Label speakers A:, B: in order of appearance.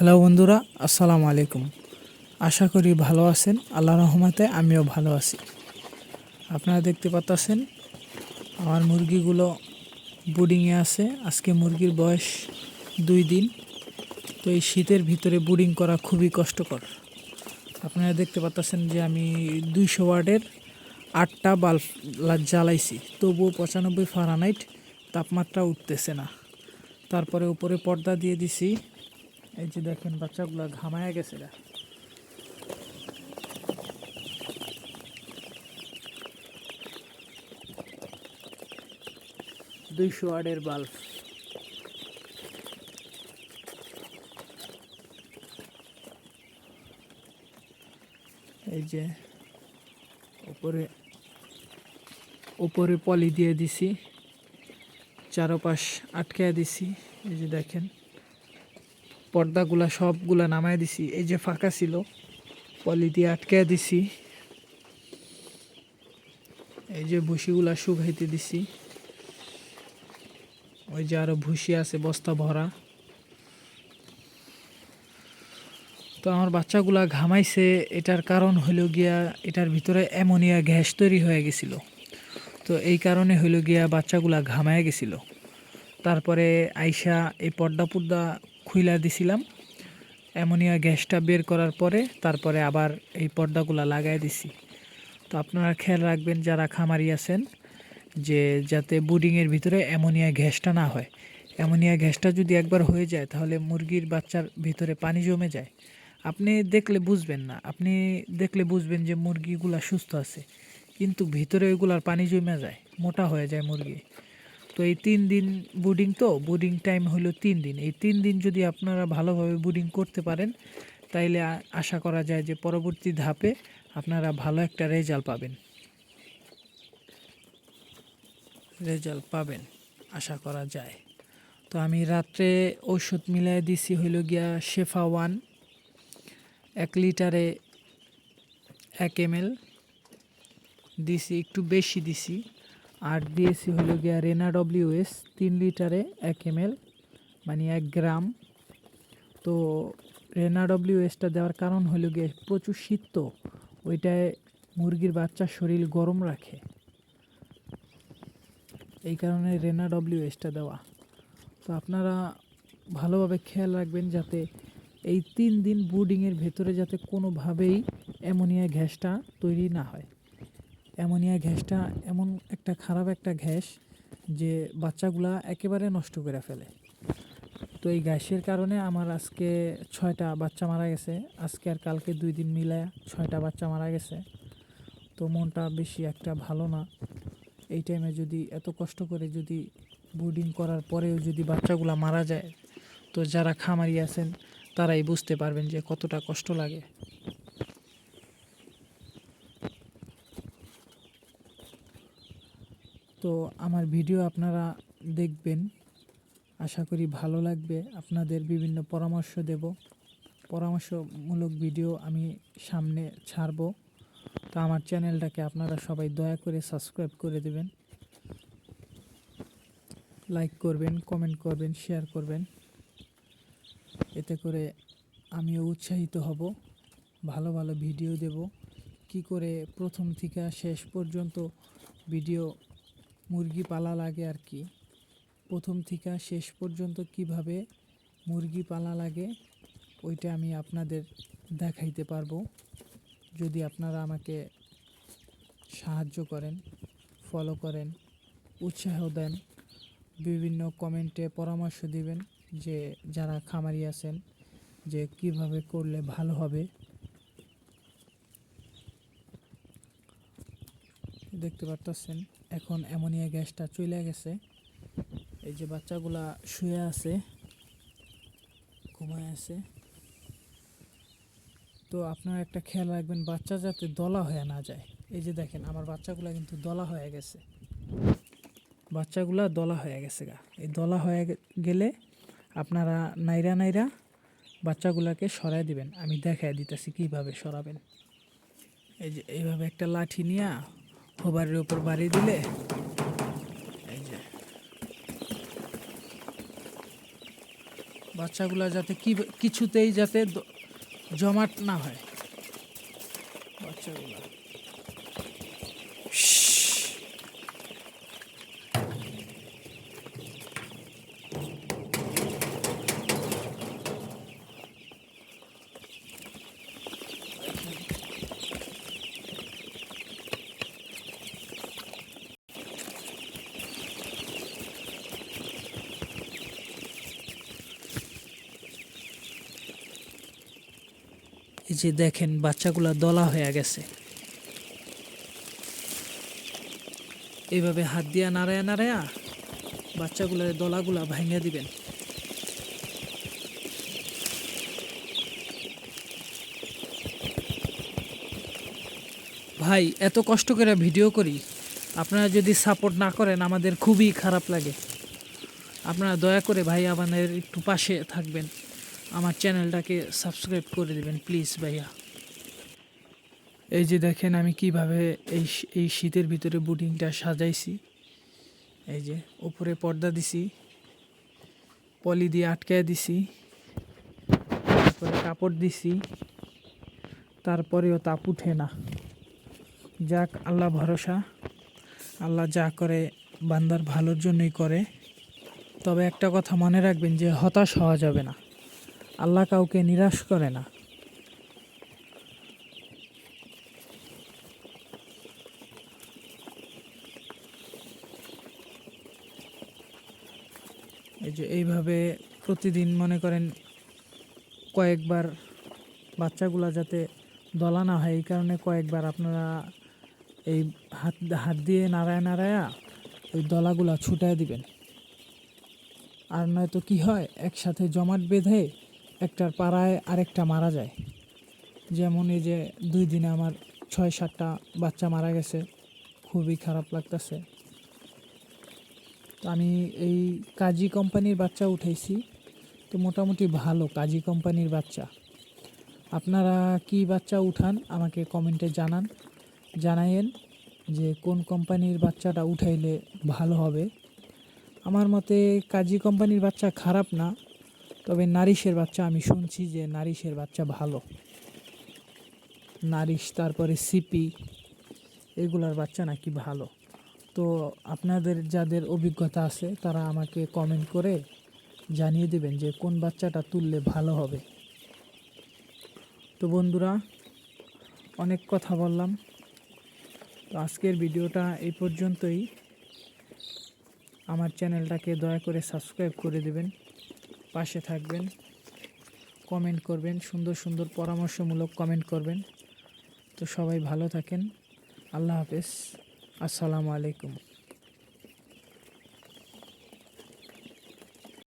A: Hello বন্ধুরা, আসসালামু আলাইকুম। আশা করি ভালো আছেন। আল্লাহর রহমতে আমিও ভালো আছি। আপনারা দেখতে পাচ্ছেন আমার মুরগিগুলো বুডিংয়ে আছে। আজকে মুরগির বয়স 2 দিন। তো এই শীতের ভিতরে বুডিং করা খুবই কষ্টকর। আপনারা দেখতে পাচ্ছেন যে আমি 200 ওয়াটের 8টা বাল্ব জ্বালাইছি, তবুও 95 ফারেনহাইট তাপমাত্রা উঠতেছে না। তারপরে উপরে পর্দা দিয়ে দিছি। এই যে দেখেন বাচ্চাগুলো ঘামায়া গেছে গা। 200 ওয়াটের বাল্ব। এই যে উপরে উপরে পলি দিয়ে দিছি, চারপাশ আটকায় দিছি। এই যে দেখেন পর্দাগুলা সবগুলা নামায় দিছি। এই যে ফাঁকা ছিল পলি দিয়ে আটকায় দিছি। এই যে ভুসিগুলা শুকাইতে দিছি। ওই যে আরো ভুসি আছে বস্তা ভরা। তো আমার বাচ্চাগুলা ঘামাইছে, এটার কারণ হলো গিয়া এটার ভিতরে অ্যামোনিয়া গ্যাস তৈরি হয়ে গেছিল। তো এই কারণে হলো গিয়া বাচ্চাগুলা ঘামায় গেছিল। তারপরে আইসা এই পর্দা খুইলা দিছিলাম। অ্যামোনিয়া গ্যাসটা বের করার পরে তারপরে আবার এই পর্দাগুলা লাগাই দিছি। তো আপনারা খেয়াল রাখবেন যারা খামারি আছেন, যে যাতে বুডিংয়ের ভিতরে অ্যামোনিয়া গ্যাসটা না হয়। অ্যামোনিয়া গ্যাসটা যদি একবার হয়ে যায় তাহলে মুরগির বাচ্চার ভিতরে পানি জমে যায়। আপনি দেখলে বুঝবেন না, আপনি দেখলে বুঝবেন যে মুরগিগুলা সুস্থ আছে, কিন্তু ভিতরে ওইগুলার পানি জমে যায়, মোটা হয়ে যায় মুরগি। তো এই 3 দিন বুডিং, তো বুডিং টাইম হলো 3 দিন। এই 3 দিন যদি আপনারা ভালোভাবে বুডিং করতে পারেন তাইলে আশা করা যায় যে পরবর্তী ধাপে আপনারা ভালো একটা রেজাল্ট পাবেন আশা করা যায়। তো আমি রাত্রে ওষুধ মিলাই দিছি হইল গিয়া শেফা 1, 1 লিটারে 1 ml দিছি, একটু বেশি দিছি। আর দিয়েছি হলো গিয়া রেনা WS 3 লিটারে 1 ml, মানে 1 গ্রাম। তো রেনা WSটা দেওয়ার কারণ হলো গিয়ে প্রচুর শীত, তো ওইটায় মুরগির বাচ্চার শরীর গরম রাখে, এই কারণে রেনা WSটা দেওয়া। তো আপনারা ভালোভাবে খেয়াল রাখবেন যাতে এই 3 দিন বুডিংয়ের ভেতরে যাতে কোনোভাবেই অ্যামোনিয়া গ্যাসটা তৈরি না হয়। অ্যামোনিয়া গ্যাসটা এমন একটা খারাপ একটা গ্যাস যে বাচ্চাগুলা একেবারে নষ্ট করে ফেলে। তো এই গ্যাসের কারণে আমার আজকে 6টা বাচ্চা মারা গেছে। আজকে আর কালকে 2 দিন মিলায় 6টা বাচ্চা মারা গেছে। তো মনটা বেশি একটা ভালো না। এই টাইমে যদি এত কষ্ট করে যদি ব্রুডিং করার পরেও যদি বাচ্চাগুলা মারা যায়, তো যারা খামারি আছেন তারাই বুঝতে পারবেন যে কতটা কষ্ট লাগে। তো আমার ভিডিও আপনারা দেখবেন, আশা করি ভালো লাগবে। আপনাদের বিভিন্ন পরামর্শ দেব, পরামর্শমূলক ভিডিও আমি সামনে ছাড়ব। তো আমার চ্যানেলটাকে আপনারা সবাই দয়া করে সাবস্ক্রাইব করে দেবেন, লাইক করবেন, কমেন্ট করবেন, শেয়ার করবেন। এতে করে আমিও উৎসাহিত হব, ভালো ভালো ভিডিও দেব। কি করে প্রথম থেকে শেষ পর্যন্ত ভিডিও মুরগি পালা লাগে আর কি, প্রথম থেকে শেষ পর্যন্ত কিভাবে মুরগি পালা লাগে ওইটা আমি আপনাদের দেখাইতে পারবো, যদি আপনারা আমাকে সাহায্য করেন, ফলো করেন, উৎসাহ দেন, বিভিন্ন কমেন্টে পরামর্শ দিবেন যে যারা খামারি আছেন যে কিভাবে করলে ভালো হবে। দেখতে পারতেছেন এখন অ্যামোনিয়া গ্যাসটা চলে গেছে। এই যে বাচ্চাগুলা শুয়ে আছে, ঘুমায় আছে। তো আপনারা একটা খেয়াল রাখবেন বাচ্চা যাতে দলা হয়ে না যায়। এই যে দেখেন আমার বাচ্চাগুলা কিন্তু দলা হয়ে গেছে, বাচ্চাগুলা দলা হয়ে গেছে গা। এই দলা হয়ে গেলে আপনারা নাইরা নাইরা বাচ্চাগুলাকে সরাই দিবেন। আমি দেখাই দিতেছি কিভাবে সরাবেন। এই যে এইভাবে একটা লাঠি নিয়ে খোবারের উপর বাড়ি দিলে এই যে বাচ্চাগুলা যাতে কিছুতেই যাতে জমাট না হয় বাচ্চাগুলা। এই যে দেখেন বাচ্চাগুলা দলা হয়ে গেছে, এইভাবে হাত দিয়া নাড়ায়া নাড়ায়া বাচ্চাগুলোর দলাগুলা ভাঙিয়ে দিবেন। ভাই এত কষ্ট করে ভিডিও করি, আপনারা যদি সাপোর্ট না করেন আমাদের খুবই খারাপ লাগে। আপনারা দয়া করে ভাই আমাদের একটু পাশে থাকবেন, আমার চ্যানেলটাকে সাবস্ক্রাইব করে দিবেন প্লিজ ভাইয়া। এই যে দেখেন আমি কিভাবে এই শীতের ভিতরে বুটিংটা সাজাইছি। এই যে উপরে পর্দা দিছি, পলি দিয়ে আটকায় দিছি, তারপরে কাপড় দিছি, তারপরেও তাপ উঠে না। যাক, আল্লাহ ভরসা, আল্লাহ যা করে বান্দার ভালোর জন্যই করে। তবে একটা কথা মনে রাখবেন যে হতাশ হওয়া যাবে না, আল্লাহ কাউকে নিরাশ করে না। এই যে এইভাবে প্রতিদিন মনে করেন কয়েকবার বাচ্চাগুলা যাতে দলা না হয়, এই কারণে কয়েকবার আপনারা এই হাত দিয়ে নাড়ায় নাড়ায়া ওই দলাগুলা ছুটায় দিবেন। আর নয়তো কি হয়, একসাথে জমাট বেঁধে একটার পাড়ায় আরেকটা মারা যায়। যেমন এই যে 2 দিনে আমার 6-7টা বাচ্চা মারা গেছে, খুবই খারাপ লাগতেছে। তো আমি এই কাজী কোম্পানির বাচ্চা উঠাইছি, তো মোটামুটি ভালো কাজী কোম্পানির বাচ্চা। আপনারা কি বাচ্চা উঠান আমাকে কমেন্টে জানাইয়েন যে কোন কোম্পানির বাচ্চাটা উঠাইলে ভালো হবে। আমার মতে কাজী কোম্পানির বাচ্চা খারাপ না, তবে নারিশের বাচ্চা আমি শুনছি যে নারিশের বাচ্চা ভালো। নারিশ, তারপরে সিপি, এগুলার বাচ্চা নাকি ভালো। তো আপনাদের যাদের অভিজ্ঞতা আছে তারা আমাকে কমেন্ট করে জানিয়ে দেবেন যে কোন বাচ্চাটা তুললে ভালো হবে। তো বন্ধুরা, অনেক কথা বললাম, তো আজকের ভিডিওটা এই পর্যন্তই। আমার চ্যানেলটাকে দয়া করে সাবস্ক্রাইব করে দেবেন, পাশে থাকবেন, কমেন্ট করবেন, সুন্দর সুন্দর পরামর্শমূলক কমেন্ট করবেন। তো সবাই ভালো থাকেন, আল্লাহ হাফেজ, আসসালামু আলাইকুম।